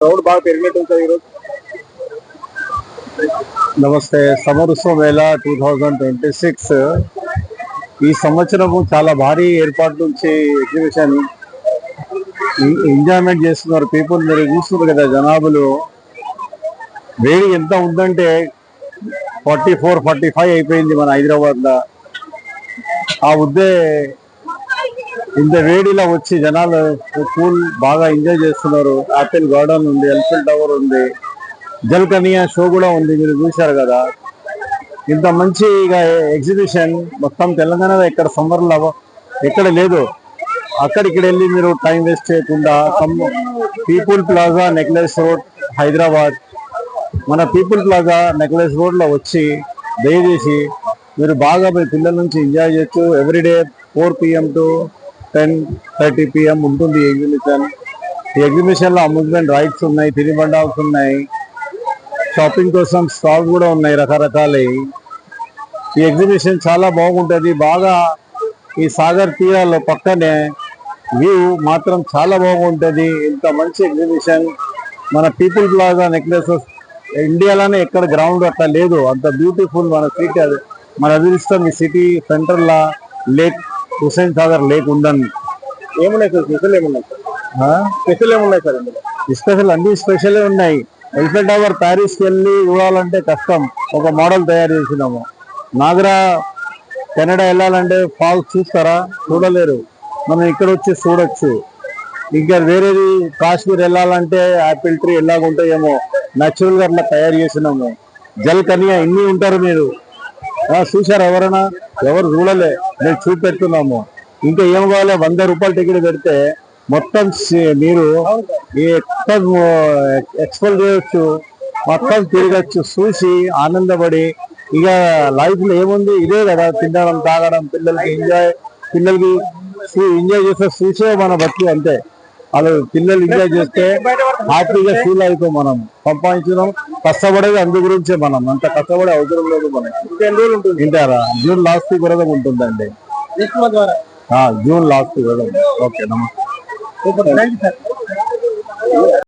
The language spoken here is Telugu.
క్రౌడ్ బాగా పెరిగినట్టు ఉంటుంది ఈరోజు. నమస్తే. సమ్మర్ ఉత్సవ మేళా 2026 ఈ సంవత్సరము చాలా భారీ ఏర్పాటు నుంచి ఎగ్జిబిషన్ ఎంజాయ్మెంట్ చేస్తున్నారు పీపుల్. మీరు చూస్తున్నారు కదా జనాభాలు. వేడి ఎంత ఉందంటే 44-45 అయిపోయింది మన హైదరాబాద్ లో. ఆ ఉద్దే ఇంత వేడిలో వచ్చి జనాలు కూల్ బాగా ఎంజాయ్ చేస్తున్నారు. యాపిల్ గార్డెన్ ఉంది, ఎల్ఫిల్ టవర్ ఉంది, జల్కనియా షో కూడా ఉంది. మీరు చూశారు కదా. ఇంత మంచి ఎగ్జిబిషన్ మొత్తం తెలంగాణలో ఎక్కడ సమ్మర్లో ఎక్కడ లేదు. అక్కడికి వెళ్ళి మీరు టైం వేస్ట్ చేయకుండా people plaza necklace road Hyderabad, మన పీపుల్ ప్లాజా నెక్లెస్ రోడ్ లో వచ్చి దయచేసి మీరు బాగా మీ పిల్లల నుంచి ఎంజాయ్ చేయొచ్చు. ఎవ్రీడే 4 PM to 10:30 PM ఉంటుంది ఎగ్జిబిషన్. ఈ ఎగ్జిబిషన్ లో అమ్యూజ్మెంట్ రైడ్స్ ఉన్నాయి, తినుబండాల్స్ ఉన్నాయి, షాపింగ్ కోసం స్టాల్ కూడా ఉన్నాయి రకరకాల. ఈ ఎగ్జిబిషన్ చాలా బాగుంటుంది. బాగా ఈ సాగర్ తీరాల్లో పక్కనే వ్యూ మాత్రం చాలా బాగుంటుంది. ఇంత మంచి ఎగ్జిబిషన్ మన పీపుల్ ప్లాజా నెక్లెసెస్ ఇండియాలోనే ఎక్కడ గ్రౌండ్ అట్లా లేదు. అంత బ్యూటిఫుల్ మన సిటీ. అది మన అదృష్టం. ఈ సిటీ సెంటర్ లా లేక్, హుస్సేన్ సాగర్ లేక్ ఉందని. ఏమున్నాయి సార్ స్పెషల్? ఏమున్నాయి స్పెషల్? ఏమున్నాయి సార్ ఇందులో? స్పెషల్ అన్ని స్పెషలే ఉన్నాయి. ఎల్ఫిల్ టవర్ ప్యారిస్కి వెళ్ళి చూడాలంటే కష్టం, ఒక మోడల్ తయారు చేసినాము. నాగరా కెనడా వెళ్ళాలంటే ఫాల్స్ చూస్తారా? చూడలేరు. మనం ఇక్కడ వచ్చి చూడొచ్చు. ఇంకా వేరేది కాశ్మీర్ వెళ్ళాలంటే యాపిల్ ట్రీ ఎలాగుంటాయేమో న్యాచురల్ గా అట్లా తయారు చేసినాము. జల్కనియా ఇన్ని ఉంటారు. మీరు చూసారు ఎవరైనా? ఎవరు చూడలే. మేము చూపెడుతున్నాము. ఇంకా ఏం కావాలి? 100 రూపాయలు టికెట్ పెడితే మొత్తం మీరు ఎక్స్ప్లోర్ చేయొచ్చు, మొత్తం తిరగచ్చు, చూసి ఆనందపడి. ఇక లైఫ్ లో ఏముంది? ఇదే కదా, తినడం, తాగడం, పిల్లలకి ఎంజాయ్ చేస్తే చూసే మన బతుకు అంతే. వాళ్ళు పిల్లలు ఎంజాయ్ చేస్తే హ్యాపీగా ఫీల్ అవుతాం. మనం సంపాదించడం కష్టపడేది అందు గురించే. మనం అంత కష్టపడే అవసరం లేదు మనకి. ఎన్ని రోజులు ఉంటుంది? వింటారా? జూన్ లాస్ట్ వరకు ఉంటుందండి. జూన్ లాస్ట్ వరకు. ఓకే, నమస్తే.